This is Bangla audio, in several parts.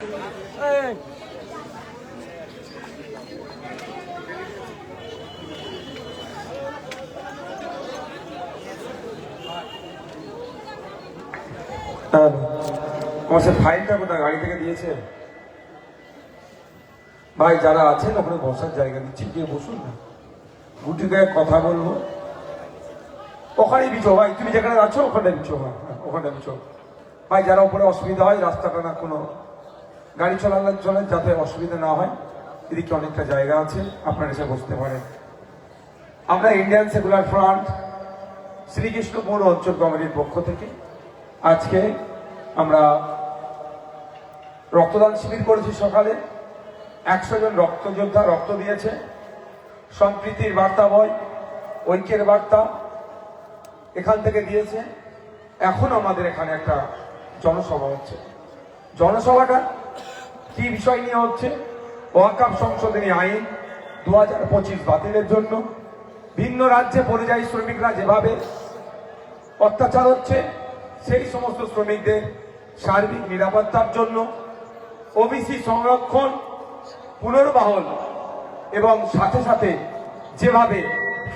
আমার সে ফাইলটা কোথায় গাড়ি থেকে দিয়েছে? ভাই যারা আছেন ওখানে বসার জায়গা দিচ্ছি, গিয়ে বসুন না, গুটি গায়ে কথা বলবো। ওখানেই বিছো ভাই, তুমি যেখানে আছো ওখানে বিছো। ভাই ওখানে বিছো ভাই, যারা উপরে অসুবিধা হয় রাস্তাটা না কোনো গাড়ি চলানোর জন্য যাতে অসুবিধা না হয়, এদিকে অনেকটা জায়গা আছে, আপনারা এসে বসতে পারেন। আমরা ইন্ডিয়ান সেকুলার ফ্রন্ট শ্রীকৃষ্ণপুর অঞ্চল কমিটির পক্ষ থেকে আজকে আমরা রক্তদান শিবির করেছি। সকালে 100 জন রক্তযোদ্ধা রক্ত দিয়েছে। সম্প্রীতির বার্তা বয়, ঐক্যের বার্তা এখান থেকে দিয়েছে। এখন আমাদের এখানে একটা জনসভা হচ্ছে। জনসভাটা কি বিষয় নিয়ে হচ্ছে? ওয়াকফ সংশোধনী আইন 2025 বাতিলের জন্য। ভিন্ন রাজ্যে পরিযায়ী শ্রমিকরা যেভাবে অত্যাচার হচ্ছে, সেই সমস্ত শ্রমিকদের সার্বিক নিরাপত্তার জন্য, ওবিসি সংরক্ষণ পুনর্বহাল এবং সাথে সাথে যেভাবে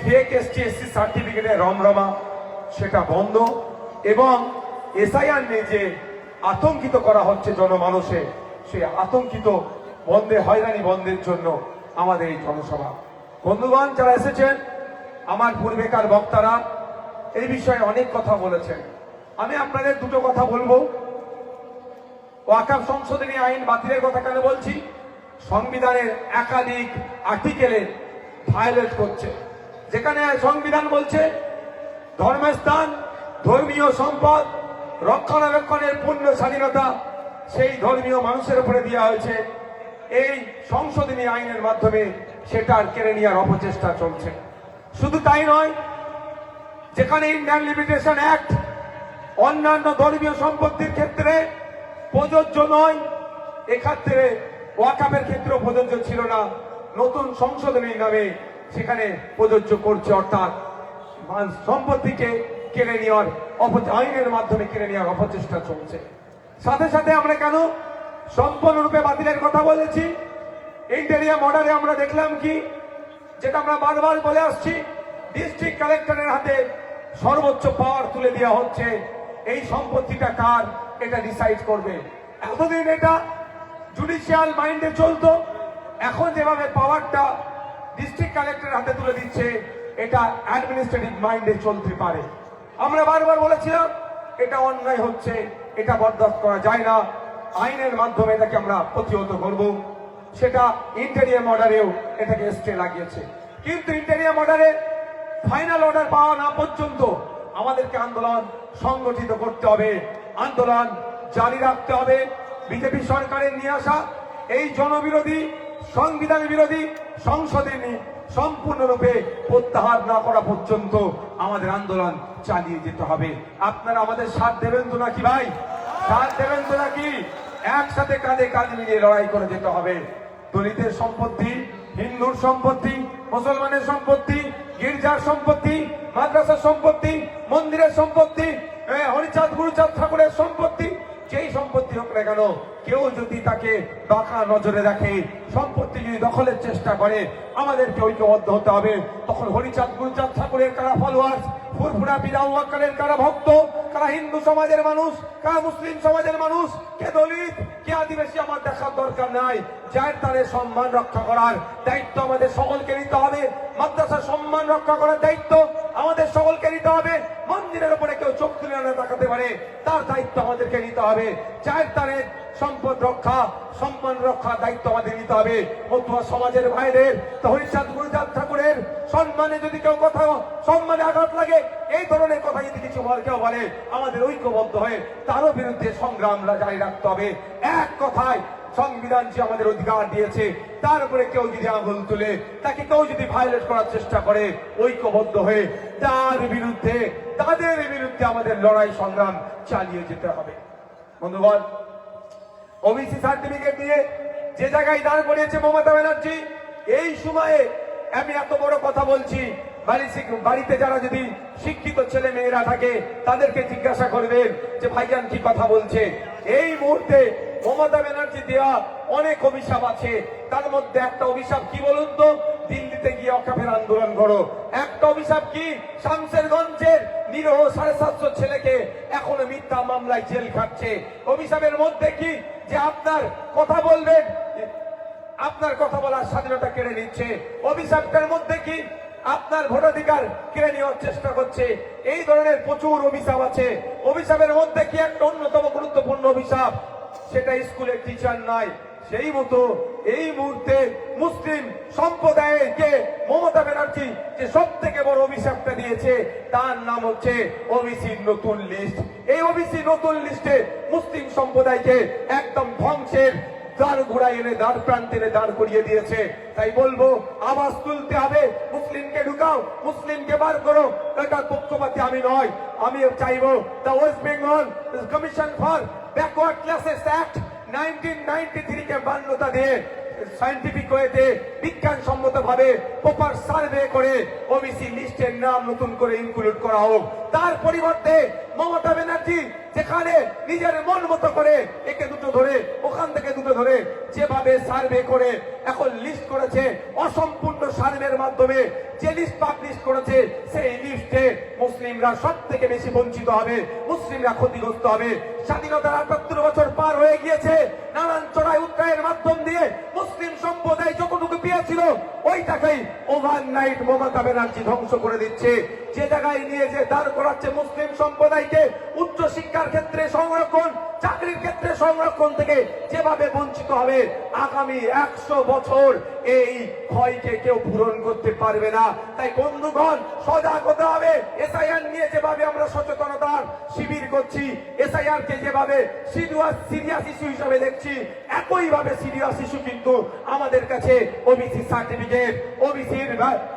ফেক এসটি এসসি সার্টিফিকেটের রমরমা সেটা বন্ধ, এবং এসআইআর নিয়ে যে আতঙ্কিত করা হচ্ছে জনমানসে, সেই আতঙ্কিত বন্ধে, হয়রানি বন্ধের জন্য আমাদের এই জনসভা। বন্ধুগণ যারা এসেছেন, আমার পূর্বেকার বক্তারা এই বিষয়ে অনেক কথা বলেছেন। আমি আপনাদের দুটো কথা বলবো। ওয়াকফ সংশোধনী আইন বাতিলের কথা কেন বলছি? সংবিধানের একাধিক আর্টিকেলে ভায়োলেট করছে। যেখানে সংবিধান বলছে ধর্মস্থান, ধর্মীয় সম্পদ রক্ষণাবেক্ষণের পূর্ণ স্বাধীনতা সেই ধর্মীয় মানুষের উপরে দেওয়া হয়েছে। এই সংশোধনী আইনের মাধ্যমে সেটার কেড়ে নেওয়ার অপচেষ্টা চলছে। শুধু তাই নয়, যেখানে ইন্ডিয়ান লিমিটেশন অ্যাক্ট অন্যান্য ধর্মীয় সম্পত্তির ক্ষেত্রে প্রযোজ্য নয়, এক্ষেত্রে ওয়াকফের ক্ষেত্রেও প্রযোজ্য ছিল না, নতুন সংশোধনীর নামে সেখানে প্রযোজ্য করছে। অর্থাৎ সম্পত্তিকে কেড়ে নেওয়ার আইনের মাধ্যমে কেড়ে নেওয়ার অপচেষ্টা চলছে। সাথে সাথে আমরা কেন সম্পূর্ণরূপে বাতিলের কথা বলেছি? ইন্টেরিয়াম অর্ডারে আমরা দেখলাম কি, যেটা আমরা বারবার বলে আসছি, ডিস্ট্রিক্ট কালেক্টরের হাতে সর্বোচ্চ পাওয়ার তুলে দেওয়া হচ্ছে। এই সম্পত্তিটা কার, এটা ডিসাইড করবে। এতদিন এটা জুডিশিয়াল মাইন্ডে চলতো, এখন যেভাবে পাওয়ারটা ডিস্ট্রিক্ট কালেক্টরের হাতে তুলে দিচ্ছে, এটা অ্যাডমিনিস্ট্রেটিভ মাইন্ডে চলতে পারে। আমরা বারবার বলেছিলাম এটা অন্যায় হচ্ছে, এটা বরদাস্ত করা যায় না, আইনের মাধ্যমে এটাকে আমরা প্রতিহত করব। সেটা ইন্টেরিয়াম অর্ডারেও এটাকে স্টে লাগিয়েছে। কিন্তু ইন্টেরিয়াম অর্ডারে ফাইনাল অর্ডার পাওয়া না পর্যন্ত আমাদেরকে আন্দোলন সংগঠিত করতে হবে, আন্দোলন জারি রাখতে হবে। বিজেপি সরকারের নিয়ে আসা এই জনবিরোধী, সংবিধান বিরোধী সংশোধনী সম্পূর্ণরূপে প্রত্যাহার না করা পর্যন্ত আমাদের আন্দোলন চালিয়ে যেতে হবে। আপনারা আমাদের সাথ দেবেন তো নাকি ভাই? সাথ দেবেন তো নাকি? একসাথে কাঁধে কাঁধ মিলিয়ে লড়াই করে যেতে হবে। দলিতের সম্পত্তি, হিন্দুর সম্পত্তি, মুসলমানের সম্পত্তি, গির্জার সম্পত্তি, মাদ্রাসার সম্পত্তি, মন্দিরের সম্পত্তি, হরিচাঁদ গুরুচাঁদ ঠাকুরের সম্পত্তি, যেই সম্পত্তি হোক না কেন, কেউ যদি তাকে বাঁকা নজরে দেখে, সম্পত্তি যদি দখলের চেষ্টা করে, আমাদেরকে ঐক্যবদ্ধ হতে হবে। তখন হরিচাঁদ গুরুচাঁদ ঠাকুরের কারা ফলোয়ার্স, ফুরফুরা বিরাউয়াক্কারের কারা ভক্ত, কারা হিন্দু সমাজের মানুষ, কারা মুসলিম সমাজের মানুষ, কে দলিত, কে আদিবাসী, আমার দেখার দরকার নাই। যার তাদের সম্মান রক্ষা করার দায়িত্ব আমাদের সকলকে নিতে হবে। মাদ্রাসার সম্মান রক্ষা করার দায়িত্ব আমাদের সকলকে নিতে হবে। মন্দিরের উপরে কেউ চোখ তুলে না তাকাতে পারে, তার দায়িত্ব আমাদেরকে নিতে হবে। যার তাদের সম্পদ রক্ষা, সম্মান রক্ষার দায়িত্ব আমাদের নিতে হবে। মতুয়া সমাজের ভাইদের হরিচাঁদ গুরুচাঁদ ঠাকুরের সম্মানে যদি কেউ কথা, সম্মানে আঘাত লাগে, এই ধরনের কথা যদি কিছু কেউ বলে, আমাদের ঐক্যবদ্ধ হয়ে তারও বিরুদ্ধে সংগ্রাম জারি রাখতে হবে। এক কথায়, সংবিধান যে আমাদের অধিকার দিয়েছে, তার উপরে কেউ যদি আঙুল তুলে, তাকে কেউ যদি ভায়োলেট করার চেষ্টা করে, ঐক্যবদ্ধ হয়ে তার বিরুদ্ধে, তাদের বিরুদ্ধে আমাদের লড়াই সংগ্রাম চালিয়ে যেতে হবে। বন্ধুগণ, ওবিসি সার্টিফিকেট নিয়ে যে জায়গায় দাঁড় করিয়েছে মমতা ব্যানার্জি, এই সময়ে আমি এত বড় কথা বলছি, বাড়িতে যারা যদি শিক্ষিত ছেলে মেয়েরা থাকে, তাদেরকে জিজ্ঞাসা করবেন যে ভাইজান কি কথা বলছে। এই মুহূর্তে মমতা ব্যানার্জি দেওয়া অনেক অভিশাপ আছে। তার মধ্যে একটা অভিশাপ কি বলুন তো? দিল্লিতে গিয়ে অকাপের আন্দোলন করো। একটা অভিশাপ কি? শামসেরগঞ্জের নিরহ 750 ছেলেকে এখনো মিথ্যা মামলায় জেল খাটছে। অভিশাপের মধ্যে কি? যে আপনার কথা বলবেন, আপনার কথা বলার স্বাধীনতা কেড়ে নিচ্ছে। অভিশাপটার মধ্যে কি? আপনার ভোটাধিকার কেড়ে নেওয়ার চেষ্টা করছে। এই ধরনের প্রচুর অভিশাপ আছে। অভিশাপের মধ্যে কি একটা অন্যতম গুরুত্বপূর্ণ অভিশাপ, সেটা স্কুলের টিচার নয়। সেই মতো এই মুহূর্তে মুসলিম সম্প্রদায়কে মমতা ব্যানার্জি যে সব থেকে বড় অভিশাপটা দিয়েছে, তার নাম হচ্ছে ওবিসির নতুন লিস্ট। এই ওবিসি নতুন লিস্টে মুসলিম সম্প্রদায়কে একদম ধ্বংসের দাঁড় ঘোড়া এনে দাঁড় প্রান্তে দাঁড় করিয়ে দিয়েছে। তাই বলবো, আওয়াজ তুলতে হবে, মুসলিমকে ঢুকাও, মুসলিমকে বার করো। এটার পক্ষপাতী আমি নয়। আমি চাইবো the West Bengal commission for backward classes act 1993 কে মান্যতা দিয়ে সায়েন্টিফিক ওয়েতে বিজ্ঞানসম্মত ভাবে প্রপার সার্ভে করে ওবিসি লিস্টের নাম নতুন করে ইনক্লুড করা হোক। তার পরিবর্তে মমতা ব্যানার্জি যেখানে নিজের মন মতো করে একে দুটো ধরে ওখান থেকে দুটো ধরে যেভাবে সার্ভে করে এখন লিস্ট করেছে, অসম্পূর্ণ সার্ভের মাধ্যমে যে লিস্ট পাবলিশ করেছে, সেই লিস্টে মুসলিমরা সব থেকে বেশি বঞ্চিত হবে, মুসলিমরা ক্ষতিগ্রস্ত হবে। স্বাধীনতার ৭৮ বছর পার হয়ে গিয়েছে। নানান চড়াই উত্তরায়ের মাধ্যম দিয়ে মুসলিম সম্প্রদায় যতটুকু পেয়েছিল, ওইটাকেই ওভারনাইট মমতা ব্যানার্জি ধ্বংস করে দিচ্ছে। যে জায়গায় নিয়ে যে দাঁড় করাচ্ছে মুসলিম সম্প্রদায়কে উচ্চ শিক্ষার ক্ষেত্রে সংরক্ষণ, চাকরির ক্ষেত্রে সংরক্ষণ থেকে যেভাবে বঞ্চিত হবে, আগামী 100 বছর এই ক্ষয়কে কেউ পূরণ করতে পারবে না। তাই বন্ধুগণ, সজাগ হতে হবে। এসআইআর নিয়ে যেভাবে আমরা সচেতনতার শিবির করছি, এসআইআর কে যেভাবে সিরিয়াস ইস্যু হিসাবে দেখছি, একইভাবে সিরিয়াস ইস্যু কিন্তু আমাদের কাছে ওবিসি সার্টিফিকেট,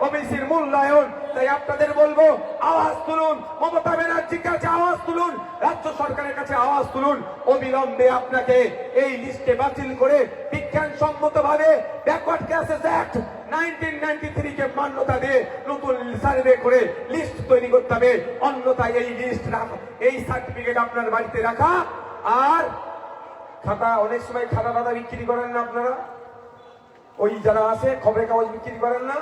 ওবিসির মূল্যায়ন। তাই আপনাদের বলবো, আওয়াজ তুলুন, মমতা ব্যানার্জির কাছে আওয়াজ তুলুন, রাজ্য সরকারের কাছে আওয়াজ তুলুন। অবিলম্বে আপনাকে এই লিস্টে বাতিল করে বিজ্ঞানসম্মত ভাবে ব্যাকওয়ার্ড ক্লাসেস অ্যাক্ট 1993 কে মান্যতা দিয়ে নতুন সার্ভে করে লিস্ট তৈরি করতে হবে। অন্যথায় এই লিস্ট রাখা, এই সার্টিফিকেট আপনার বাড়িতে রাখা আর খাতা, অনেক সময় খাতা টাতা বিক্রি করেন না আপনারা, ওই যারা আছে খবরের কাগজ বিক্রি করেন না,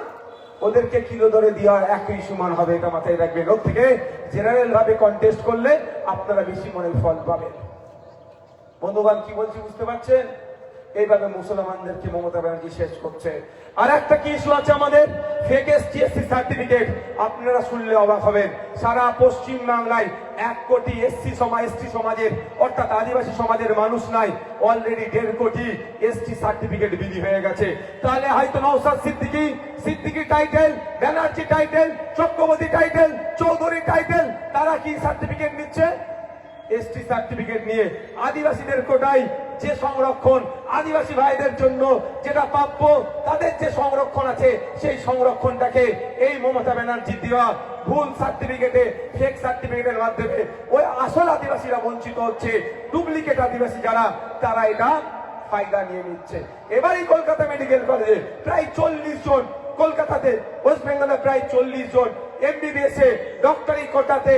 ওদেরকে কিলো ধরে দেওয়া একই সমান হবে, এটা মাথায় রাখবেন। ওর থেকে জেনারেল ভাবে কন্টেস্ট করলে আপনারা বেশি মনে ফল পাবেন। বন্ধুগণ, কি বলছি বুঝতে পারছেন? এইভাবে মুসলমানদেরকে মমতা ব্যানার্জি শেষ করছে। আর একটা কি ইস্যু আছে আমাদের, ফেক এসটি সার্টিফিকেট। আপনারা শুনলে অবাক হবেন, সারা পশ্চিম বাংলায় 1 কোটি এসটি সমাজের অর্থাৎ আদিবাসী সমাজের মানুষ নাই, অলরেডি 1.5 কোটি এসটি সার্টিফিকেট বিলি হয়ে গেছে। তাহলে হয়তো Naushad Siddiqui title, Banerjee title, Chakraborty title, Chowdhury title, তারা কি সার্টিফিকেট নিচ্ছে? এসটি সার্টিফিকেট নিয়ে আদিবাসীদের কোটায় যে সংরক্ষণ, আদিবাসী ভাইদের জন্য যেটা প্রাপ্য, তাদের যে সংরক্ষণ আছে, সেই সংরক্ষণটাকে এই মমতা ব্যানার্জি দেওয়া ভুল সার্টিফিকেটে, ফেক সার্টিফিকেটের মাধ্যমে ওই আসল আদিবাসীরা বঞ্চিত হচ্ছে। ডুপ্লিকেট আদিবাসী যারা, তারা এটা ফায়দা নিয়ে নিচ্ছে। এবারই কলকাতা মেডিকেল কলেজে প্রায় 40 জন, কলকাতাতে ওয়েস্ট বেঙ্গলে প্রায় 40 জন এমবিবিএস এ ডক্টরি কোটাতে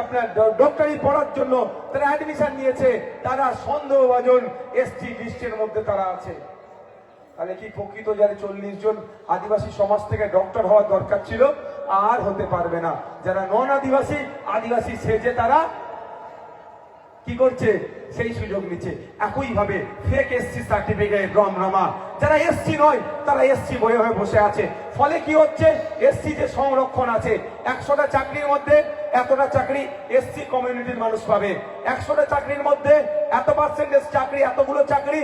আপনার ডক্টরি পড়ার জন্য তারা অ্যাডমিশন নিয়েছে, তারা সন্দেহভাজন এসটি লিস্টের মধ্যে তারা আছে। তাহলে কি প্রকৃত যারা 40 জন আদিবাসী সমাজ থেকে ডক্টর হওয়ার দরকার ছিল, আর হতে পারবে না। যারা নন আদিবাসী, আদিবাসী সেজে তারা কি করছে, সেই সুযোগ নিচ্ছে। একইভাবে ফেক এসসি সার্টিফিকেট রমরমা, যারা এসসি নয় তারা এসসি বয়ে হয়ে বসে আছে। ফলে কি হচ্ছে, এসসি যে সংরক্ষণ আছে, 100টা চাকরির মধ্যে এতটা চাকরি এসসি কমিউনিটির মানুষ পাবে, 100টা চাকরির মধ্যে এত পার্সেন্টেজ চাকরি, এতগুলো চাকরি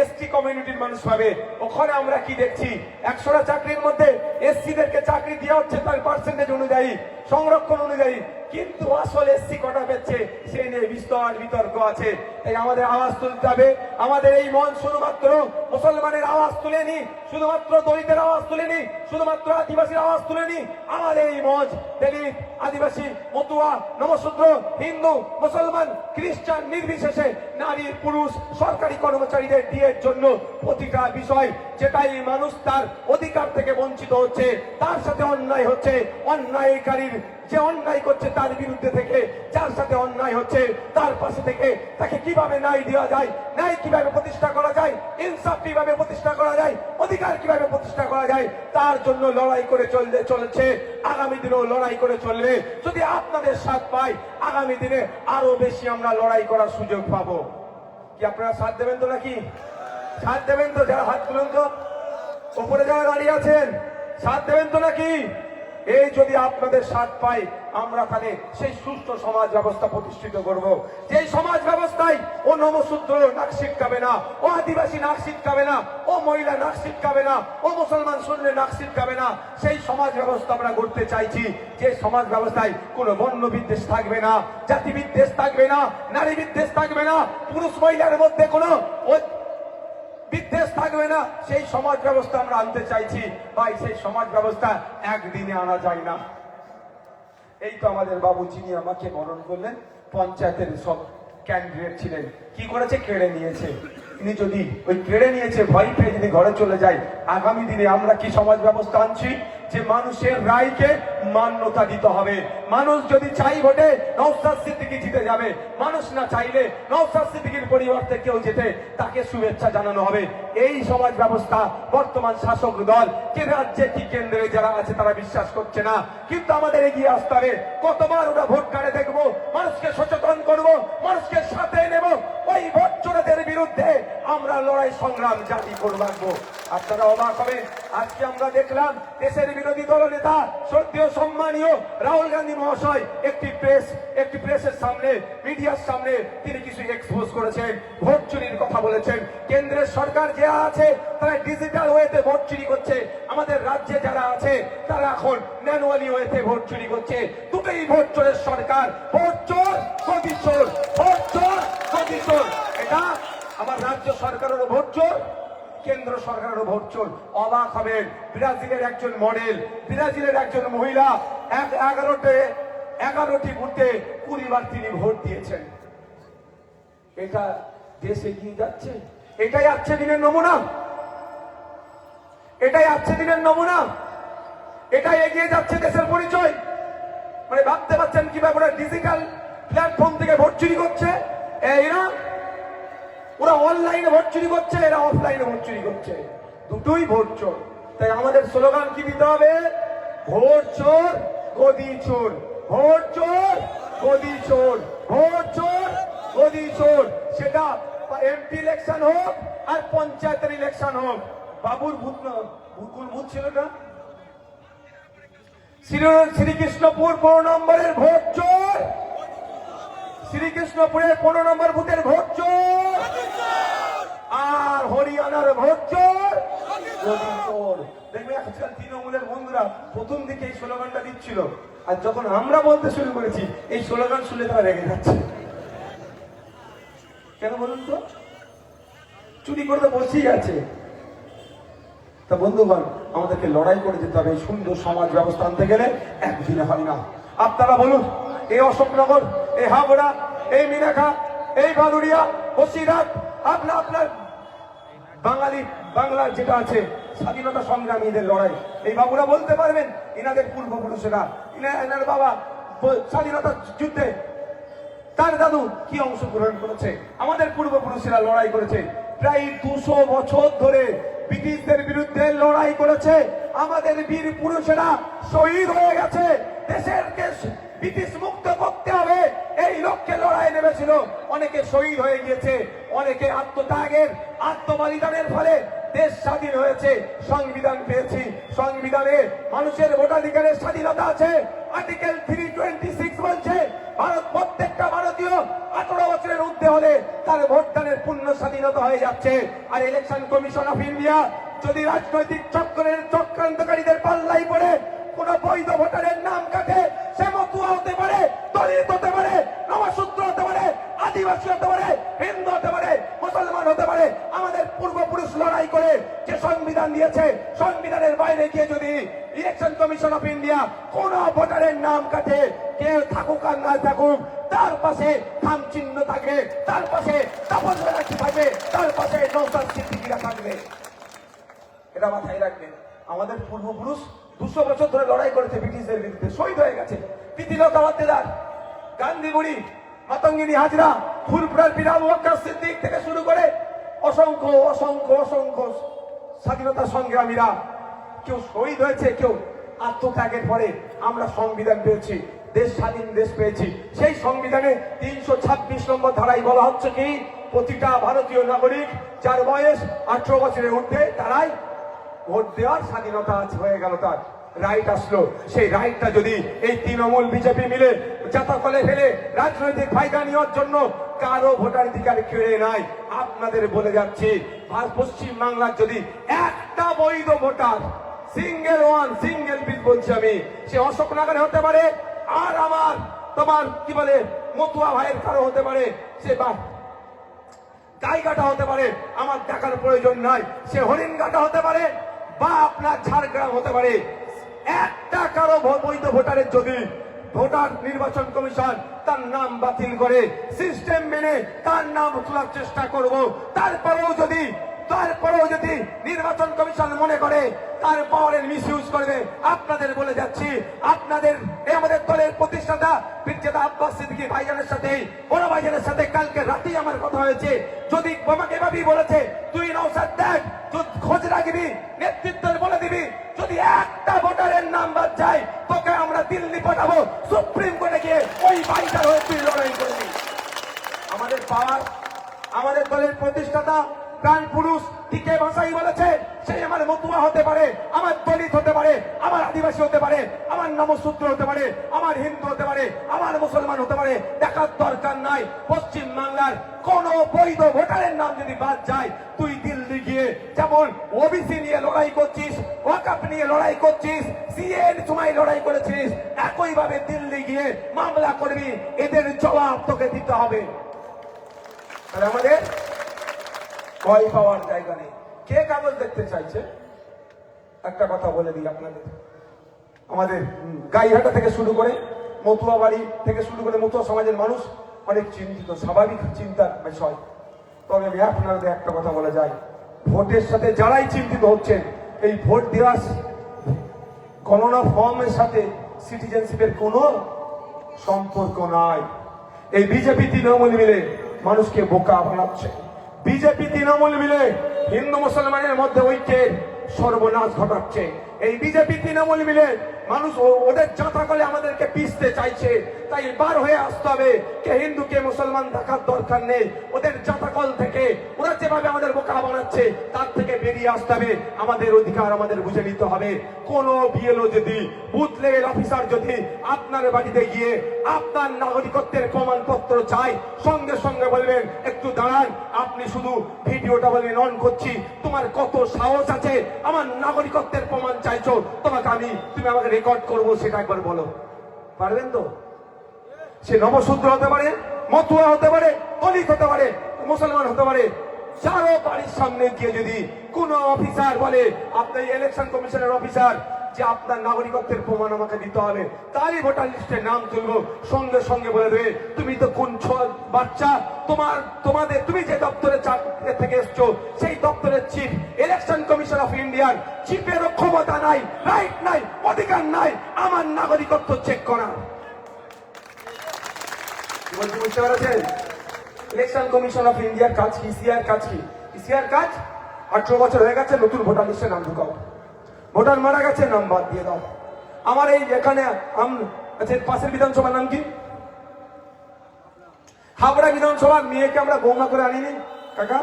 এসটি কমিউনিটির মানুষ পাবে। ওখানে আমরা কি দেখছি, 100টা চাকরির মধ্যে এসসিদেরকে চাকরি দেওয়া হচ্ছে তার পার্সেন্টেজ অনুযায়ী, সংরক্ষণ অনুযায়ী, কিন্তু আসলে এসসি কটা পেচ্ছে সে নিয়ে বিস্তর বিতর্ক আছে। তাই আমাদের আওয়াজ তুলতে হবে। আমাদের এই মন শুধুমাত্র মুসলমানের আওয়াজ তুলেনি, শুধুমাত্র দলিতের আওয়াজ তুলেনি, শুধুমাত্র আদিবাসীর আওয়াজ তুলেনি। আমাদের এই মঞ্চ দলিত, আদিবাসী, মতুয়া, নমশূদ্র, হিন্দু, মুসলমান, খ্রিস্টান নির্বিশেষে, নারী, পুরুষ, সরকারি কর্মচারীদের ডিএর জন্য প্রতিটা বিষয় যেটাই মানুষ তার অধিকার থেকে বঞ্চিত হচ্ছে, তার সাথে অন্যায় হচ্ছে, অন্যায়কারীর যে অন্যায় করছে তার বিরুদ্ধে থেকে, যার সাথে অন্যায় হচ্ছে তার পাশে থেকে তাকে কিভাবে ন্যায় দেওয়া যায়, ন্যায় কিভাবে প্রতিষ্ঠা করা যায়, ইনসাফ কিভাবে প্রতিষ্ঠা করা যায়, অধিকার কিভাবে প্রতিষ্ঠা করা যায়, তার জন্য লড়াই করে চলেছে। আগামী দিনেও লড়াই করে চলবে। যদি আপনাদের সাথ পাই, আগামী দিনে আরো বেশি আমরা লড়াই করার সুযোগ পাবো। কি আপনারা সাথ দেবেন তো নাকি? সাথ দেবেন তো? যারা হাত তুলুন তো, উপরে যারা দাঁড়িয়ে আছেন, সাথ দেবেন তো নাকি? এই যদি আপনাদের সাথ পাই, আমরা তাহলে সেই সুস্থ সমাজ ব্যবস্থা প্রতিষ্ঠিত করব, যেই সমাজ ব্যবস্থায় ও নমশূদ্র নাক শিটকাবে না, ও আদিবাসী নাক শিটকাবে না, ও মহিলা নাক শিটকাবে না, ও মুসলমান শুনলে নাক শিটকাবে না। সেই সমাজ ব্যবস্থা আমরা গড়তে চাইছি, যে সমাজ ব্যবস্থায় কোনো বর্ণ বিদ্বেষ থাকবে না, জাতি বিদ্বেষ থাকবে না, নারী বিদ্বেষ থাকবে না, পুরুষ মহিলার মধ্যে কোনো বিদ্বেষ থাকবে না। সেই সমাজ ব্যবস্থা আমরা আনতে চাইছি। ভাই, সেই সমাজ ব্যবস্থা একদিনে আনা যায় না। এই তো আমাদের বাবু যিনি আমাকে বরণ করলেন, পঞ্চায়েতের সব ক্যান্ডিডেট ছিলেন, কি করেছে? কেড়ে নিয়েছে। ইনি যদি ওই কেড়ে নিয়েছে ভয় পেয়ে যদি ঘরে চলে যায়, আগামী দিনে আমরা কি সমাজ ব্যবস্থা আনছি? যে মানুষের রায়কে মান্যতা দিতে হবে। মানুষ যদি চাই ভোটে নওশাদ সিদ্দিকী জিতে যাবে, মানুষ না চাইলে নওশাদ সিদ্দিকীর পরিবর্তে কেউ যেতে তাকে শুভেচ্ছা জানানো হবে। এই সমাজ ব্যবস্থা বর্তমান শাসক দল কে রাজ্যে কি কেন্দ্রে যারা আছে তারা বিশ্বাস করছে না। কিন্তু আমাদের এগিয়ে আসতে হবে। কতবার ওরা ভোট কার্ডে দেখবো, মানুষকে সচেতন করব, মানুষকে সাথে নেব, ওই ভোট চোরদের বিরুদ্ধে আমরা লড়াই সংগ্রাম জারি করে রাখবো। আপনারা অবাক হবেন, আজকে আমরা দেখলাম দেশের বিরোধী দল নেতা শ্রদ্ধেয় সম্মানীয় রাহুল গান্ধী মহাশয় একটি প্রেসের সামনে, মিডিয়ার সামনে তিনি কিছু এক্সপোজ করেছেন, ভোট চুরির কথা বলেছেন। কেন্দ্রের সরকার যে আছে তারা ডিজিটাল ওয়েতে ভোট চুরি করছে, আমাদের রাজ্যে যারা আছে তারা এখন ম্যানুয়ালি ওয়েতে ভোট চুরি করছে। দুটোই ভোট চোরের সরকার, ভোট চোর গদি চোর, ভোট চোর গদি চোর। এটা আমার রাজ্য সরকারেরও ভোট চোর, কেন্দ্র সরকারেরও ভোট চোর। অবাক হবেন, ব্রাজিলের একজন মডেল, ব্রাজিলের একজন মহিলা 11টি বুথে 20 বার তিনি ভোট দিয়েছেন। এটা দেশ এগিয়ে যাচ্ছে। এটাই আজকে দিনের নমুনা, এটাই আজকে দিনের নমুনা, এটাই এগিয়ে যাচ্ছে দেশের পরিচয়। মানে ভাবতে পারছেন কিভাবে ওরা ডিজিটাল প্ল্যাটফর্ম থেকে ভোট চুরি করছে? এরা ওরা অনলাইনে ভোট চুরি করছে, এরা অফলাইনে ভোট চুরি করছে, দুটোই ভোট চোর। তাই আমাদের স্লোগান কি দিতে হবে? ভোট চোর গদি চোর, ভোট চোর গদি চোর, ভোট চোর গদি চোর। সেটা এমপি ইলেকশন হোক আর পঞ্চায়েতের ইলেকশন হোক। বাবুর ভূত ভূত ছিল না, শ্রীকৃষ্ণপুর 15 নম্বরের ভোট চোর, শ্রীকৃষ্ণপুরের 15 নম্বর বুথের ভোট চোর, আর হরিয়ানার ভোট চোর গদি চোর। দেখবে আজকাল তৃণমূলের বন্ধুরা প্রথম দিকে এই স্লোগানটা দিচ্ছিল, আর যখন আমরা বলতে শুরু করেছি এই স্লোগান শুনে তারা রেগে যাচ্ছে। কেন বলুন তো? চুরি করতে বসেই আছে। তা বন্ধুগণ, আমাদেরকে লড়াই করে যেতে হবে। এই সুন্দর সমাজ ব্যবস্থা আনতে গেলে একদিনে হয় না। আপনারা বলুন, এই অশোকনগর, এই হাবড়া, এই মিনাখা, এই বাদুড়িয়া, বসিরহাট, আপনার বাংলার যেটা আছে স্বাধীনতা সংগ্রামীদের লড়াই, এই বাবুরা বলতে পারবেন ইনাদের পূর্বপুরুষেরা, এনার বাবা স্বাধীনতা যুদ্ধে তার দাদু কি অংশগ্রহণ করেছে, আমাদের পূর্বপুরুষেরা লড়াই করেছে। প্রায় 200 বছর ধরে ব্রিটিশদের বিরুদ্ধে লড়াই করেছে। আমাদের বীর পুরুষেরা শহীদ হয়ে গেছে। দেশেরকে ব্রিটিশ মুক্ত করতে হবে, এই লক্ষ্যে লড়াই নেমেছিল। অনেকে শহীদ হয়ে গিয়েছে, অনেকে আত্মত্যাগের আত্মবলিদানের ফলে দেশ স্বাধীন হয়েছে, সংবিধান পেয়েছি। সংবিধানে মানুষের ভোটাধিকারের স্বাধীনতা আছে। আর্টিকেল 326 বলছে ভারত প্রত্যেকটা ভারতীয় 18 বছরের ঊর্ধ্বে হলে তার ভোটদানের পূর্ণ স্বাধীনতা হয়ে যাচ্ছে। আর ইলেকশন কমিশন অফ ইন্ডিয়া যদি রাজনৈতিক চক্রের চক্রান্তকারীদের পাল্লাই পড়ে কোন বৈধ ভোটারের নাম কাটে, সে মতুয়া হতে পারে, দলিত হতে পারে, নমশূদ্র হতে পারে, আদিবাসী হতে পারে, হিন্দু হতে পারে, মুসলমান হতে পারে। আমাদের পূর্বপুরুষ লড়াই করে যে সংবিধান দিয়েছে, সংবিধানের বাইরে গিয়ে যদি ইলেকশন কমিশন অফ ইন্ডিয়া কোন ভোটারের নাম কাটে, কেউ থাকুক আর না থাকুক, তার পাশে খাম চিহ্ন থাকবে, তার পাশে তাপস ব্যানার্জি থাকবে, তার পাশে নওশাদ সিদ্দিকীরা থাকবে। এটা মাথায় রাখবেন। আমাদের পূর্বপুরুষ 200 বছর ধরে লড়াই করেছে ব্রিটিশদের বিরুদ্ধে, শহীদ হয়ে গেছে। প্রীতিলতা ওয়াদ্দেদার, গান্ধী বুড়ি, মাতঙ্গিনী হাজরা, ফুলপুরার পীর আবু বকর সিদ্দিক থেকে শুরু করে অসংখ্য অসংখ্য অসংখ্য স্বাধীনতা সংগ্রামীরা কেউ শহীদ হয়েছে, কেউ আত্মত্যাগের পরে আমরা সংবিধান পেয়েছি, দেশ স্বাধীন দেশ পেয়েছি। সেই সংবিধানে 326 নম্বর ধারায় বলা হচ্ছে কি, প্রতিটা ভারতীয় নাগরিক যার বয়স 18 বছরের ঊর্ধ্বে তারাই ভোট দেওয়ার স্বাধীনতা হয়ে গেল, তার রাইট আসলো। সেই রাইটটা যদি এই তৃণমূল বিজেপি মিলে জাতাকলে ফেলে রাজনৈতিক ফায়দা নেওয়ার জন্য কারো ভোটাধিকার কেড়ে নাই, আপনাদের বলে যাচ্ছি, পশ্চিম বাংলার যদি একটা বৈধ ভোটার, সিঙ্গেল বিল বলছি আমি, সে অশোকনগরে হতে পারে, আর আমার তোমার কি বলে মতুয়া ভাইয়ের কারো হতে পারে, সে গাইঘাটা হতে পারে, আমার দেখার প্রয়োজন নাই, সে হরিণঘাটা হতে পারে বা আপনার ঝাড়গ্রাম হতে পারে। একটা কারো বৈধ ভোটারের যদি ভোটার নির্বাচন কমিশন তার নাম বাতিল করে সিস্টেম মেনে তার নাম তোলার চেষ্টা করব, তারপরেও যদি নির্বাচন কমিশন মনে করে তার পাওয়ারের মিসইউজ করবে, আপনাদের বলে যাচ্ছি, আপনাদের আমাদের দলের প্রতিষ্ঠাতা পীরজাদা আব্বাস সিদ্দিকী ভাইজানের সাথে, ওরা ভাইজানের সাথে কালকে রাতেই আমার কথা হয়েছে। যদি আমাকে এভাবেই বলেছে, তুই নওশাদ দেখ, খোঁজ রাখবি, নেতৃত্বের বলে দিবি, যদি একটা ভোটারের নাম বাদ যায় তোকে আমরা দিল্লি পাঠাবো, সুপ্রিম কোর্টে গিয়ে ওই বাড়িটার হয়ে তুই লড়াই করবি। আমাদের পাওয়ার, আমাদের দলের প্রতিষ্ঠাতা প্রাণ পুরুষ টিকে ভাষাই বলেছে, সেই আমার মতুয়া হতে পারে, আমার দলিত হতে পারে, আমার আদিবাসী হতে পারে, আমার নমশূদ্র হতে পারে, আমার হিন্দু হতে পারে, আমার মুসলমান হতে পারে, দেখার দরকার নাই। পশ্চিম বাংলার কোন বৈধ ভোটারের নাম যদি বাদ যায়, তুই দিল্লি গিয়ে যেমন ওবিসি নিয়ে লড়াই করছিস, ওয়াকফ নিয়ে লড়াই করছিস, সিএর সময় লড়াই করেছিস, একইভাবে দিল্লি গিয়ে মামলা করবি, এদের জবাব তোকে দিতে হবে। তাহলে আমাদের ভয় পাওয়ার জায়গা নেই। কে কাগজ দেখতে চাইছে? একটা কথা বলে দিই আপনাদের, আমাদের গাইঘাটা থেকে শুরু করে মতুয়া বাড়ি থেকে শুরু করে মতুয়া সমাজের মানুষ অনেক চিন্তিত, স্বাভাবিক চিন্তার বিষয়। তবে আমি আপনাদের একটা কথা বলে যাই, ভোটের সাথে যারাই চিন্তিত হচ্ছেন, এই ভোট দেওয়ার গণনা ফর্মের সাথে সিটিজেনশিপের কোনো সম্পর্ক নাই। এই বিজেপি তৃণমূল মিলে মানুষকে বোকা বানাচ্ছে, বিজেপি তৃণমূল মিলে হিন্দু মুসলমানের মধ্যে ঐক্যের সর্বনাশ ঘটাচ্ছে। এই বিজেপি তৃণমূল মিলে মানুষ ওদের জাতাকলে আমাদেরকে পিষতে চাইছে, তাই বার হয়ে আসতে হবে, কে হিন্দু কে মুসলমান দেখার দরকার নেই। ওদের জাতাকল থেকে ওরা যেভাবে আমাদের বোকা বানাচ্ছে তার থেকে বেরিয়ে আসতে হবে, আমাদের অধিকার আমাদের বুঝে নিতে হবে। কোন বিএলও যদি, বুথ লেভেল অফিসার যদি আপনার বাড়িতে গিয়ে আপনার নাগরিকত্বের প্রমাণপত্র চাই, সঙ্গে সঙ্গে বলবেন একটু দাঁড়ান, আপনি শুধু ভিডিওটা বলবেন অন করছি, তোমার কত সাহস আছে আমার নাগরিকত্বের প্রমাণ চাইছো, তুমি আমাকে রেকর্ড করবো, সেটা একবার বলো, পারবেন তো? সে নবশূদ্র হতে পারে, মতুয়া হতে পারে, দলিত হতে পারে, মুসলমান হতে পারে, যারো বাড়ির সামনে গিয়ে যদি কোন অফিসার বলে, আপনার ইলেকশন কমিশনের অফিসার, যে আপনার নাগরিকত্বের প্রমাণ আমাকে দিতে হবে, তারই ভোটার লিস্টে নাম তুলবো, সঙ্গে সঙ্গে বলে দেবে তুমি তো কোন বাচ্চা, তুমি যে দপ্তরে থেকে এসছো সেই দপ্তরের চিফ, ইলেকশন কমিশন অফ ইন্ডিয়ার চিফেরও ক্ষমতা নাই, রাইট নাই, অধিকার নাই আমার নাগরিকত্ব চেক করা। বুঝতে পারছেন? ইলেকশন কমিশন অফ ইন্ডিয়ার কাজ কি, ইসিআর কাজ কি? ইসিআর কাজ 18 বছর হয়ে গেছে, নতুন ভোটার লিস্টে নাম ঢুকাও, ভোটার মারা গেছে নাম বাদ দিয়ে দাও। আমার এই এখানে পাশের বিধানসভার নাম কি? হাবড়া বিধানসভার মেয়েকে আমরা বৌমা করে আনিনি কাকা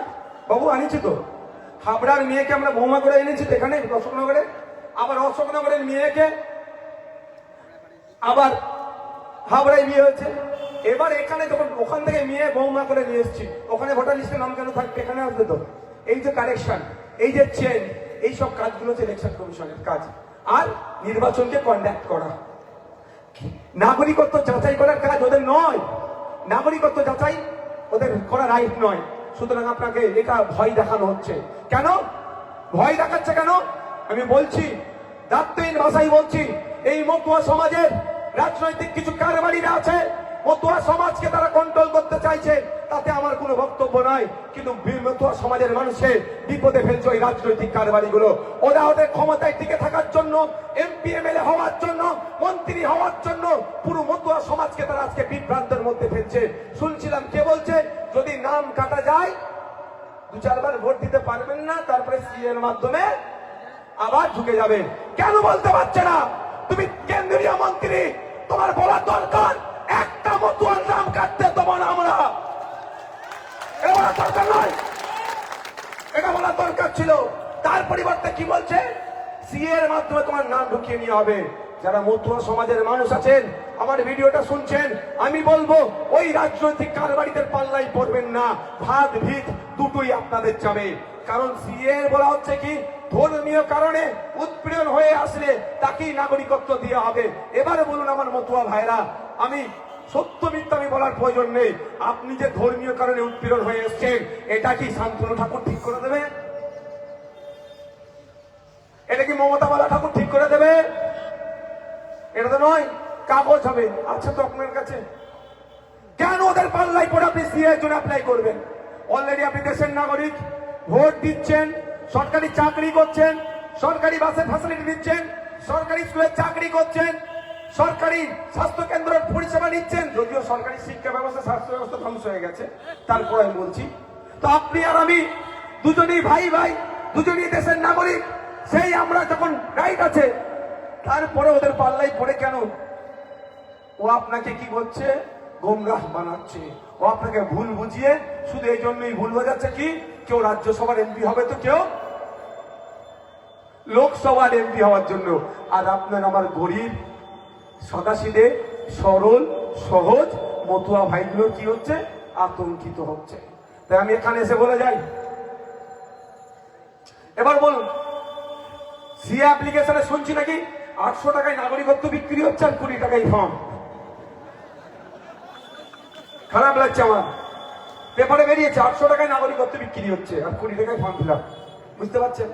বাবু, আনিছি তো। হাবড়ার মেয়েকে আমরা বৌমা করে এনেছি তো এখানে অশোকনগরে, আবার অশোকনগরের মেয়েকে আবার হাবড়ায় বিয়ে হয়েছে। এবার এখানে যখন ওখান থেকে মেয়ে বৌমা করে নিয়ে এসছি, ওখানে ভোটার লিস্টে নাম কেন থাকবে, এখানে আসবে তো। এই যে কারেকশন, এই যে চেঞ্জ, এই সব কাজগুলো হচ্ছে ইলেকশন কমিশনের কাজ। আর নির্বাচনকে কন্ডাক্ট করা, নাগরিকত্ব যাচাই করার কাজ ওদের নয়, নাগরিকত্ব যাচাই ওদের করা রাইট নয়। সুতরাং আপনাকে এটা ভয় দেখানো হচ্ছে। কেন ভয় দেখাচ্ছে? কেন আমি বলছি, দায়িত্বহীন ভাষাই বলছি, এই মতুয়া সমাজের রাজনৈতিক কিছু কারবারিরা আছে, মতুয়া সমাজকে তারা কন্ট্রোল করতে চাইছে, তাতে আমার কোনো বক্তব্য নাই। কিন্তু মতুয়া সমাজের মানুষের বিপদে ফেলছে ওই রাজনৈতিক কারবারিগুলো। ওরা ওদের ক্ষমতায় টিকে থাকার জন্য, এমপি এমএলএ হওয়ার জন্য, মন্ত্রী হওয়ার জন্য পুরো মতুয়া সমাজকে তারা আজকে বিভ্রান্তের মধ্যে ফেলছে। শুনছিলাম কে বলছে যদি নাম কাটা যায় 2-4 বার ভোট দিতে পারবেন না, তারপরে সিএ এর মাধ্যমে আবার ঢুকে যাবে। কেন বলতে পারছে না? তুমি কেন্দ্রীয় মন্ত্রী, তোমার বলা দরকার একটা মতুয়ার নাম কাটতে দেবো না আমরা। এটা বলা দরকার নয়, এটা বলা দরকার ছিল। তার পরিবর্তে কি বলছে সিএ এর মাধ্যমে তোমার নাম ঢুকিয়ে নিয়ে হবে। যারা মতুয়া সমাজের মানুষ আছেন, আমার ভিডিওটা শুনছেন, আমি বলবো ওই রাজনৈতিক কারবারিদের পাল্লাই পড়বেন না। ভাত ভিত দুটোই আপনাদের যাবে। কারণ সিএ বলা হচ্ছে কি ধর্মীয় কারণে উৎপীড়ন হয়ে আসলে তাকেই নাগরিকত্ব দেওয়া হবে। এবারে বলুন আমার মতুয়া ভাইরা, আমি সত্য মিথ্যা আমি বলার প্রয়োজন নেই, আপনি যে ধর্মীয় কারণে উৎপীড়ন হয়ে এসছেন এটা কি শান্তনু ঠাকুর ঠিক করে দেবে? এটা কি মমতা বালা ঠাকুর ঠিক করে দেবে? এটা তো নয়, কাগজ হবে। আচ্ছা তো আপনার কাছে কেন ওদের পাল্লাই পড়ে আপনি সিএ এর জন্য অ্যাপ্লাই করবেন? অলরেডি আপনি দেশের নাগরিক, ভোট দিচ্ছেন, সরকারি চাকরি করছেন, সরকারি বাসে ফ্যাসিলিটি দিচ্ছেন, সরকারি স্কুলে চাকরি করছেন, সরকারি স্বাস্থ্য কেন্দ্রের পরিষেবা নিচ্ছেন। যদিও সরকারি শিক্ষা ব্যবস্থা, স্বাস্থ্য ব্যবস্থা ধ্বংস হয়ে গেছে, তারপর আমি বলছি তো আপনি আর আমি দুজনেই ভাই ভাই, দুজনেই দেশের নাগরিক। সেই আমরা যখন রাইট আছে, তারপরে ওদের পাল্লাই পড়ে কেন? ও আপনাকে কি করছে? গোমরাহ বানাচ্ছে। ও আপনাকে ভুল বুঝিয়ে শুধু এই জন্যই ভুল বোঝাচ্ছে কি কেউ রাজ্যসভার এমপি হবে তো কেউ লোকসভার এমপি হওয়ার জন্য। আর আপনার আমার গরিব সদাশিদে সরল সহজ মতুয়া ভাইগুলোর কি হচ্ছে? আতঙ্কিত হচ্ছে। তাই আমি এখানে এসে বলে যাই, এবার বলুন সিএ অ্যাপ্লিকেশনে শুনছি নাকি 800 টাকায় নাগরিকত্ব বিক্রি হচ্ছে আর 20 টাকায় ফর্ম। খারাপ লাগছে আমার, পেপারে বেরিয়েছে 800 টাকায় নাগরিকত্ব বিক্রি হচ্ছে আর 20 টাকায় ফর্ম ফিল আপ। বুঝতে পারছেন?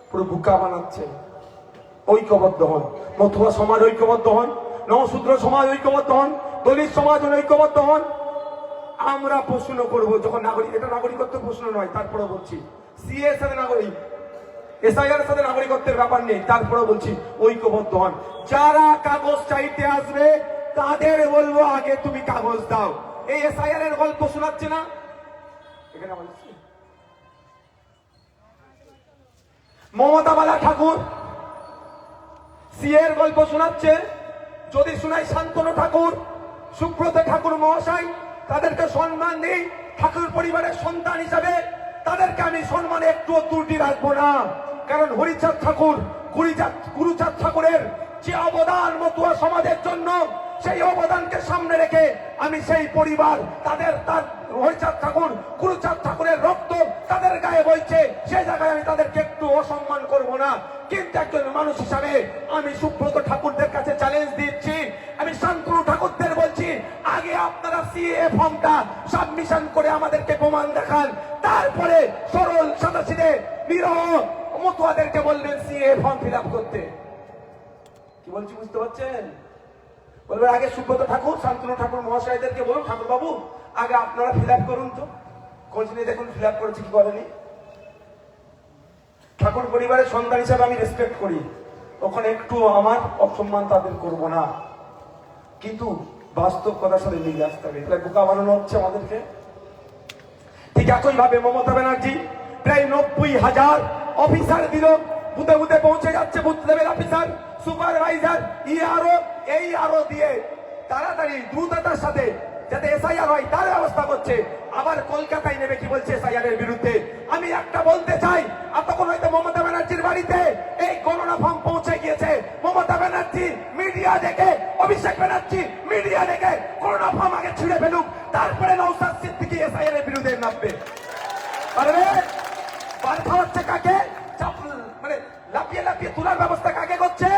পুরো বুকা বানাচ্ছে। ঐক্যবদ্ধ হন, মতুয়া সমাজ ঐক্যবদ্ধ হন, নওশূদ্র সমাজ ঐক্যবদ্ধ হন, দলিত সমাজ ঐক্যবদ্ধ হন। আমরা প্রশ্ন করবো যখন নাগরিক, এটা নাগরিকত্ব প্রশ্ন নয়, তারপরে বলছি সিএ এর সাথে নাগরিক, এসআইআর এর সাথে নাগরিকত্বের ব্যাপার নেই, তারপরে বলছি ঐক্যবদ্ধ হন। যারা কাগজ চাইতে আসবে তাদের বলবো আগে তুমি কাগজ দাও। এই এসআইআর এর গল্প শোনাচ্ছে না এখানে বলছি, মমতা বালা ঠাকুর সিএ এর গল্প শোনাচ্ছে। যদি শোনাই শান্তনু ঠাকুর, সুব্রত ঠাকুর মহাশয়, তাদেরকে সম্মান দিই ঠাকুর পরিবারের সন্তান হিসাবে। তাদেরকে আমি সম্মানে একটু ত্রুটি রাখবো না। কারণ হরিচাঁদ ঠাকুর, গুরুচাঁদ ঠাকুরের যে অবদান মতুয়া সমাজের জন্য, সেই অবদানকে সামনে রেখে আমি সেই পরিবার, তার হরিচাঁদ ঠাকুর, গুরুচাঁদ ঠাকুরের রক্ত তাদের গায়ে বইছে, সেই জায়গায় আমি তাদেরকে একটু অসম্মান করব না। কিন্তু একজন মানুষ হিসাবে আমি সুব্রত ঠাকুরদের কাছে চ্যালেঞ্জ দিচ্ছি, আমি শান্তনু ঠাকুরদের বলছি আগে আপনারা সিএ ফর্মটা সাবমিশন করে আমাদেরকে প্রমাণ দেখান, তারপরে সরল সাদাসিধে নিরহ মতুয়াদেরকে বলবেন সিএ ফর্ম ফিল আপ করতে। কি বলছি বুঝতে পারছেন? বলবেন আগে সুব্রত ঠাকুর, শান্তনু ঠাকুর মহাশয়দেরকে বলুন ঠাকুর বাবু আগে আপনারা ফিল আপ করুন, তো খোঁজ নিয়ে দেখুন ফিল আপ করেছে কি করেনি। ঠাকুর পরিবারের সন্তান হিসাবে আমি রেসপেক্ট করি, ওখানে একটু আমার অসম্মান তাদের করব না, কিন্তু বাস্তব কথার সাথে মিলে আসতে হবে। তাহলে বোকা বানানো হচ্ছে আমাদেরকে। ঠিক একই ভাবে মমতা ব্যানার্জি প্রায় 90,000 অফিসার দিল, বুথে বুথে পৌঁছে যাচ্ছে booth level officer, supervisor, ERO, এই আরো দিয়ে তাড়াতাড়ি দ্রুততার সাথে যাতে এসআইআর হয় তার ব্যবস্থা করছে। আবার কলকাতায় নেবে কি বলছে এসআইআর এর বিরুদ্ধে। আমি একটা বলতে চাই, এতক্ষণ হয়তো মমতা ব্যানার্জির বাড়িতে এই গণনা ফর্ম পৌঁছে গিয়েছে, মমতা ব্যানার্জি মিডিয়া দেখে, অভিষেক ব্যানার্জি মিডিয়া দেখে গণনা ফর্ম আগে ছিঁড়ে ফেলুক, তারপরে নওশাদ সিদ্দিকী এসআইআর এর বিরুদ্ধে নামবে। পারবে? বাধা হচ্ছে কাকে? মানে লাফিয়ে লাফিয়ে তোলার ব্যবস্থা কাকে করছে?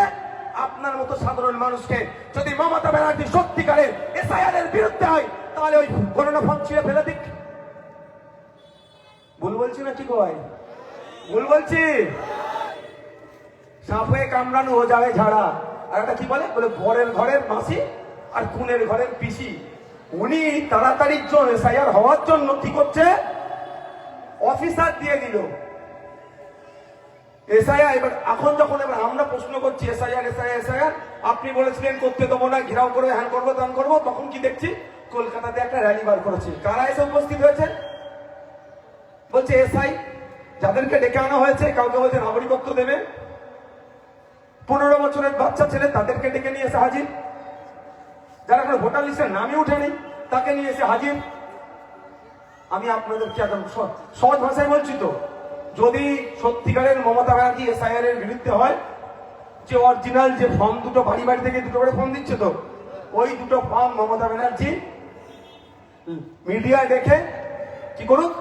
আপনার মতো সাধারণ মানুষকে। যদি মমতা ব্যানার্জি সত্যিকারের এসআইআর এর বিরুদ্ধে হয় তাহলে ওই গণনা ফর্ম ছিঁড়ে ফেলে দিক। ভুল বলছি না কি কয়? ভুল বলছি? সাপ হয়ে কামড়ানো ও যাবে ঝাড়া। আর একটা কি বলে বরের ঘরের মাসি আর খুনের ঘরের পিসি, উনি তাড়াতাড়ির জন্য এসআইআর হওয়ার জন্য কি করছে, অফিসার দিয়ে দিল এসআইআর। এবার এখন যখন এবার আমরা প্রশ্ন করছি এসআইআর এসআইআর এসআইআর, আপনি বলেছিলেন করতে দেবো না, ঘেরাও করে হ্যান করবো ত্যান করবো, তখন কি দেখছি কলকাতাতে একটা র্যালি বার করেছে। কারা এসে উপস্থিত হয়েছে? বলছে এসআই, যাদেরকে ডেকে আনা হয়েছে কাউকে বলছে নাগরিকত্ব দেবে, 15 বছরের বাচ্চা ছেলে তাদেরকে ডেকে নিয়ে এসে হাজির, যারা কোনো ভোটার লিস্টের নামই উঠেনি তাকে নিয়ে এসে হাজির। আমি আপনাদেরকে একদম সহজ ভাষায় বলছি, তো যদি সত্যিকারের মমতা ব্যানার্জি এসআইআর এর বিরুদ্ধে হয়, যে অরিজিনাল যে ফর্ম দুটো বাড়ি বাড়ি থেকে দুটো করে ফর্ম দিচ্ছে, তো ওই দুটো ফর্ম মমতা ব্যানার্জি মিডিয়ায় দেখে কি করুক,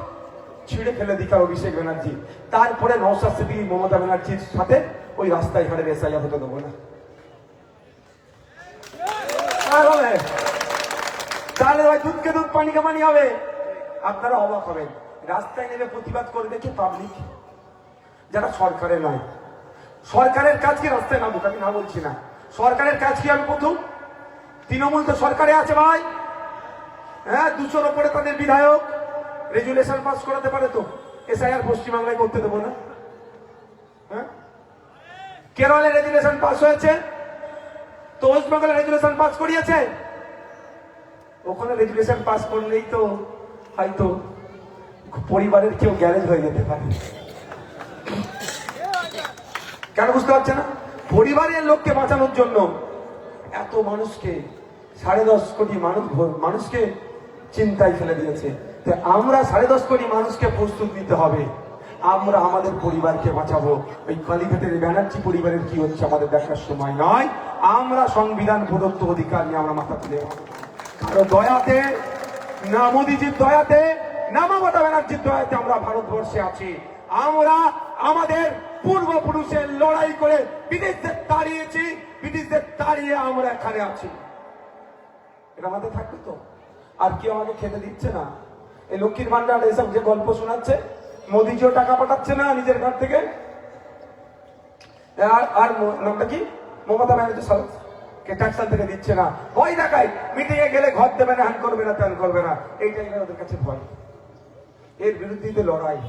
ছিঁড়ে ফেলে দিক অভিষেক ব্যানার্জি। তারপরে নওশাদ সিদ্দিকী মমতা ব্যানার্জির সাথে ওই রাস্তায় ঘাটে এসআইআর হতে দেবো না। তাহলে ভাই দুধকে দুধ পানিকে পানি হবে। আপনারা অবাক হবেন, রাস্তায় নেমে প্রতিবাদ করবে কি পাবলিক, যারা সরকারের নয়। সরকারের কাজ কি রাস্তায় নামুক, আমি না বলছি না, সরকারের কাজ কি? আমি প্রথম, তৃণমূল তো সরকারে আছে ভাই, হ্যাঁ 200-র উপরে তাদের বিধায়ক, রেজুলেশন পাস করাতে পারে, তো এসআইআর পশ্চিমবাংলায় করতে দেবো না। হ্যাঁ, কেরলে রেজুলেশন পাস হয়েছে, তো ওয়েস্ট বেঙ্গলে রেজুলেশন পাস করিয়েছে, ওখানে রেজুলেশন পাস করলেই তো হয়তো পরিবারের কেউ গ্যারেজ হয়ে যেতে পারে। কেন বুঝতে পারছে না? পরিবারের লোককে বাঁচানোর জন্য এত মানুষকে, 10.5 কোটি মানুষকে চিন্তায় ফেলে দিয়েছে। আমরা 10.5 কোটি মানুষকে প্রস্তুত নিতে হবে, আমরা আমাদের পরিবারকে বাঁচাবো। ওই কালীঘাটের ব্যানার্জি পরিবারের কি হচ্ছে আমাদের দেখার সময় নয়। আমরা সংবিধান প্রদত্ত অধিকার নিয়ে আমরা মাথা তুলে, কারো দয়াতে না, মোদীজির দয়াতে না, মমতা ব্যানার্জির দয়াতে আমরা ভারতবর্ষে আছি। আমরা আমাদের পূর্বপুরুষের লড়াই করে ব্রিটিশদের তাড়িয়েছি, ব্রিটিশদের তাড়িয়ে আমরা এখানে আছি। এটা আমাদের থাকবে তো। আর কি আমাকে খেতে দিচ্ছে না, এই লক্ষ্মীর ভান্ডার এসব যে গল্প শোনাচ্ছে, মোদীজিও টাকা পাঠাচ্ছে না নিজের ঘর থেকে, আর নামটা কি, মমতা ব্যানার্জি ট্যাক্সাল থেকে দিচ্ছে না। ভয় দেখায়, মিটিং এ গেলে ঘর দেবে না, হ্যান করবে না, ত্যান করবে না, এইটাই ওদের কাছে ভয়। এর বিরুদ্ধে লড়াই।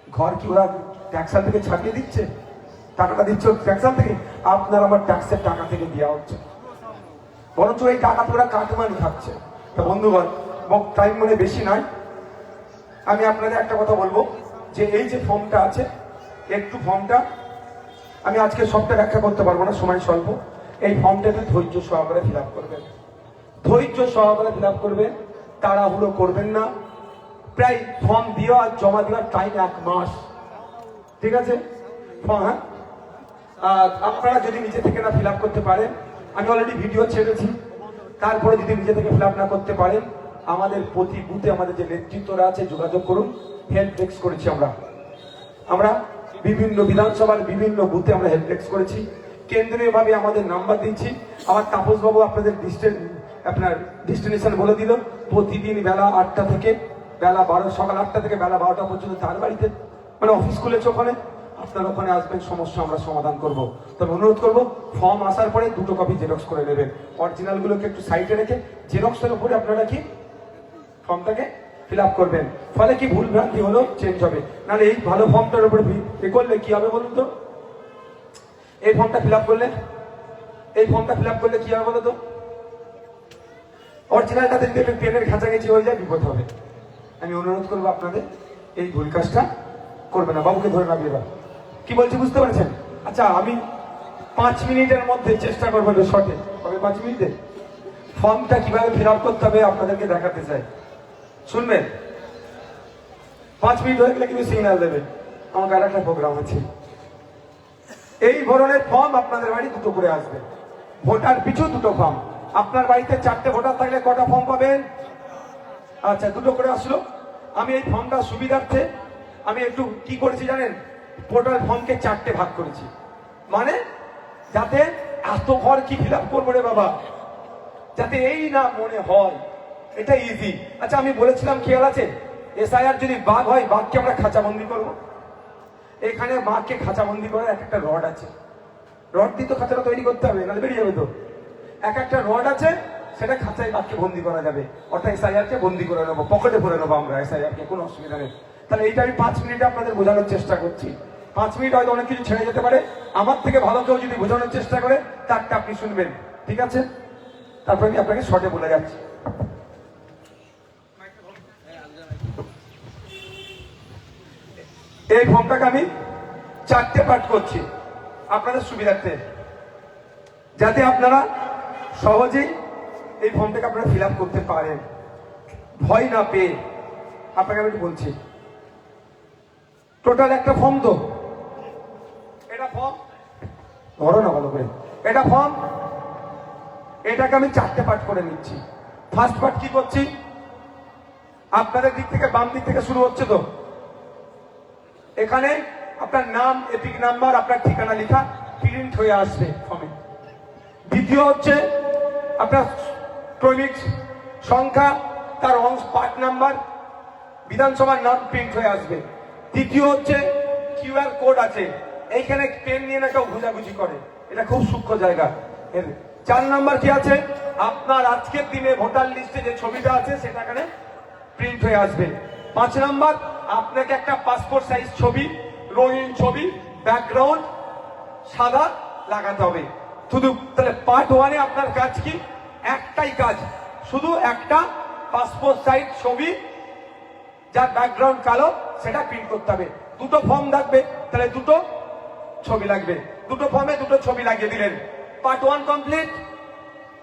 ঘর কি ওরা ট্যাক্সাল থেকে ছাপিয়ে দিচ্ছে? টাকাটা দিচ্ছে ট্যাক্সাল থেকে, আপনার আমার ট্যাক্সের টাকা থেকে দেওয়া হচ্ছে, বরঞ্চ এই টাকা ওরা কাটমানি খাচ্ছে। তা বন্ধুগণ, টাইম মনে বেশি নয়, আমি আপনাদের একটা কথা বলবো, যে এই যে ফর্মটা আছে, একটু ফর্মটা আমি আজকে সবটা ব্যাখ্যা করতে পারবো না, সময় স্বল্প। এই ফর্মটাকে ধৈর্য সহকারে ফিল আপ করবেন, ধৈর্য সহকারে ফিল আপ করবেন, তাড়াহুড়ো করবেন না। প্রায় ফর্ম দেওয়া জমা দেওয়ার টাইম 1 মাস, ঠিক আছে? হ্যাঁ, আপনারা যদি নিজে থেকে না ফিল আপ করতে পারেন, আমি অলরেডি ভিডিও ছেড়েছি, তারপরে যদি নিজে থেকে ফিল আপ না করতে পারেন, আমাদের প্রতি বুথে আমাদের যে নেতৃত্বরা আছে যোগাযোগ করুন। হেল্প ডেস্ক করেছি আমরা বিভিন্ন বিধানসভার বিভিন্ন বুথে আমরা হেল্প ডেস্ক করেছি, কেন্দ্রীয় ভাবে আমাদের নাম্বার দিচ্ছি। আমার তাপস বাবু আপনাদের আপনার ডেস্টিনেশন বলে দিল। প্রতিদিন বেলা 8টা থেকে বেলা 12, সকাল 8টা থেকে বেলা 12টা পর্যন্ত তার বাড়িতে মানে অফিস খুলেছে ওখানে, আপনারা ওখানে আসবেন, সমস্যা আমরা সমাধান করব। তবে অনুরোধ করব, ফর্ম আসার পরে 2 কপি জেরক্স করে নেবেন, অরিজিনাল গুলোকে একটু সাইডে রেখে জেরক্সের উপরে আপনারা কি ফর্মটাকে ফিল আপ করবেন। ফলে কি ভুল ভ্রান্তি হলো চেঞ্জ হবে, নাহলে এই ভালো ফর্মটার উপরে করলে কি হবে বলুন তো? এই ফর্মটা ফিল আপ করলে কি হবে বলো তো? অরিজিনালটা দেখতে পেনের ঘাঁচাঘাঁচি হয়ে যায়, বিপদ হবে। আমি অনুরোধ করবো আপনাদের এই ভুল কাজটা করবে না। বাবুকে ধরে নামিয়ে দাও। কি বলছি বুঝতে পারছেন? আচ্ছা, আমি 5 মিনিটের মধ্যে চেষ্টা করবো শর্টে, কবে 5 মিনিটে ফর্মটা কিভাবে ফিল আপ করতে হবে আপনাদেরকে দেখাতে চাই, শুনবেন? 5 মিনিট হয়ে গেলে কিন্তু সিগন্যাল দেবে, আমাকে আর একটা প্রোগ্রাম আছে। এই ধরনের ফর্ম আপনাদের বাড়ি 2টো করে আসবে, ভোটার পিছু 2টো ফর্ম। আপনার বাড়িতে 4টে ভোটার থাকলে কটা ফর্ম পাবেন? আচ্ছা, 2টো করে আসলো। আমি এই ফর্মটা সুবিধার্থে আমি একটু কি করেছি জানেন, টোটাল ফর্মকে 4টে ভাগ করেছি, মানে যাতে এত ঘর কি ফিল আপ করবো রে বাবা, যাতে এই না মনে হয়, এটা ইজি। আচ্ছা, আমি বলেছিলাম খেয়াল আছে, এসআইআর যদি বাঘ হয়, বাঘকে আমরা খাঁচাবন্দি করবো। এখানে বাঘকে খাঁচাবন্দি করার একটা রড আছে, রড দিয়ে তো খাঁচাটা তৈরি করতে হবে, নাহলে বেরিয়ে যাবে তো। একটা রড আছে, সেটা খাঁচায় বাক্যে বন্দি করা যাবে, অর্থাৎ এসআইআর কে বন্দি করে নেবো, পকেটে ভরে নেবো আমরা এসআইআর কে, কোনো অসুবিধা নেই। তাহলে এইটা আমি 5 মিনিটে আপনাদের বোঝানোর চেষ্টা করছি। 5 মিনিট হয়তো অনেক কিছু ছেড়ে যেতে পারে, আমার থেকে ভালো কেউ যদি বোঝানোর চেষ্টা করে তারটা আপনি শুনবেন, ঠিক আছে? তারপরে আমি আপনাকে শর্টে বলে যাচ্ছি। এই ফর্মটাকে আমি 4টে পাঠ করছি আপনাদের সুবিধার্থে, যাতে আপনারা সহজেই এই ফর্মটাকে আপনারা ফিল আপ করতে পারেন, ভয় না পেয়ে। আপনাকে আমি একটু বলছি, টোটাল একটা ফর্ম, তো এটা ফর্ম, ধরো না ভালো করে, এটা ফর্ম, এটাকে আমি 4টে পাঠ করে নিচ্ছি। ফার্স্ট পার্ট কি করছি, আপনাদের দিক থেকে বাম দিক থেকে শুরু হচ্ছে, তো এখানে আপনার নাম, এপিক নাম্বার, আপনার ঠিকানা লেখা প্রিন্ট হয়ে আসবে ফর্মে। দ্বিতীয় হচ্ছে আপনার ক্রমিক সংখ্যা, তার অংশ, পার্ট নাম্বার, বিধানসভার নাম প্রিন্ট হয়ে আসবে। তৃতীয় হচ্ছে কিউআর কোড আছে, এইখানে পেন নিয়ে না কেউ ঘুজাঘুজি করে, এটা খুব সূক্ষ্ম জায়গা। 4 নাম্বার কি আছে, আপনার আজকের দিনে ভোটার লিস্টে যে ছবিটা আছে সেটা এখানে প্রিন্ট হয়ে আসবে। 5 নাম্বার, আপনাকে একটা পাসপোর্ট সাইজ ছবি, রঙিন ছবি, ব্যাকগ্রাউন্ড সাদা লাগাতে হবে। শুধু তাহলে পার্ট 1-এ আপনার কাজ কি, একটাই কাজ, শুধু একটা পাসপোর্ট সাইজ ছবি যার ব্যাকগ্রাউন্ড কালো সেটা প্রিন্ট করতে হবে। 2টো ফর্ম থাকবে, তাহলে 2টো ছবি লাগবে, 2টো ফর্মে 2টো ছবি লাগিয়ে দিলেন। Part 1 complete.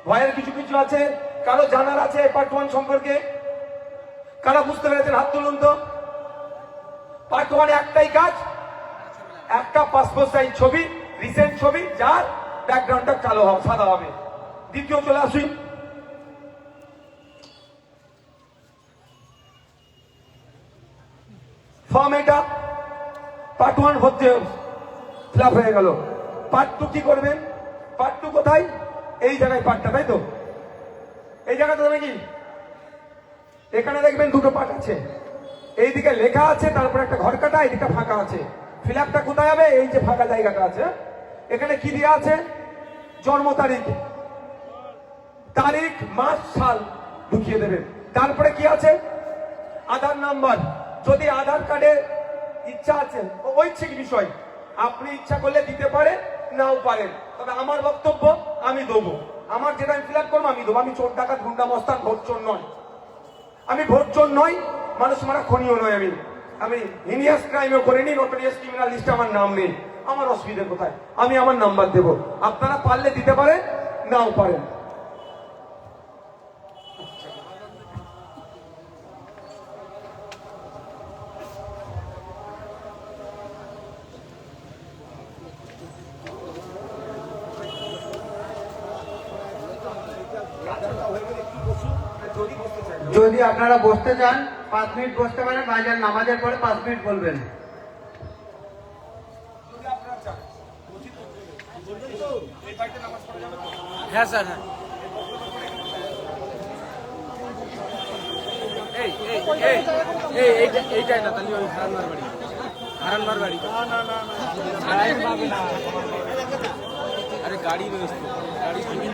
ভয়ের কিছু কিছু আছে, কারো জানার আছে পার্ট 1 সম্পর্কে, কারা বুঝতে পেরেছেন হাত তুলুন তো। পার্ট 1-এ একটাই কাজ, একটা পাসপোর্ট সাইজ ছবি, রিসেন্ট ছবি, যার ব্যাকগ্রাউন্ডটা কালো হবে, সাদা হবে। দ্বিতীয় চলে আসুন, ফর্ম এটা পার্ট 1 হচ্ছে ফিল আপ হয়ে গেল। পার্ট 2 কি করবেন, পার্ট 2 কোথায়, এই জায়গায় পার্টটা, তাই তো এই জায়গাটা নাকি, এখানে দেখবেন 2টো পার্ট আছে, এইদিকে লেখা আছে, তারপর একটা ঘর কাটা, এইদিকে ফাঁকা আছে। ফিল আপটা কোথায় হবে, এই যে ফাঁকা জায়গাটা আছে, এখানে কি দেওয়া আছে, জন্ম তারিখ, তারিখ, মাস, সাল ঢুকিয়ে দেবেন। তারপরে কি আছে, আধার নাম্বার, যদি আধার কার্ডে ইচ্ছা আছে, ঐচ্ছিক বিষয়, আপনি ইচ্ছা করলে দিতে পারেন, নাও পারেন, তবে আমার বক্তব্য আমি দেবো, আমার যেটা আমি ফিল আপ করবো আমি দেবো। আমি চোর ডাকাত গুন্ডা মস্তান ভোট চোর নয়, আমি ভোট চোর নয়, মানুষ মারা খনিও নয়, আমি হিনিয়াস ক্রাইমও করিনি, নোটোরিয়াস ক্রিমিনাল লিস্টে আমার নাম নেই। আমার অসুবিধা কোথায়, আমি আমার নাম্বার দেবো, আপনারা পারলে দিতে পারেন, নাও পারেন। যদি আপনারা বসতে চান 5 মিনিট বসতে পারেন, বাজার নামাজের পরে 5 মিনিট বলবেন। হ্যাঁ স্যার, হ্যাঁ। এইটাই না, তাহলে ওই হারানবার বাড়ি, আরে গাড়ি রয়েছে, গাড়ি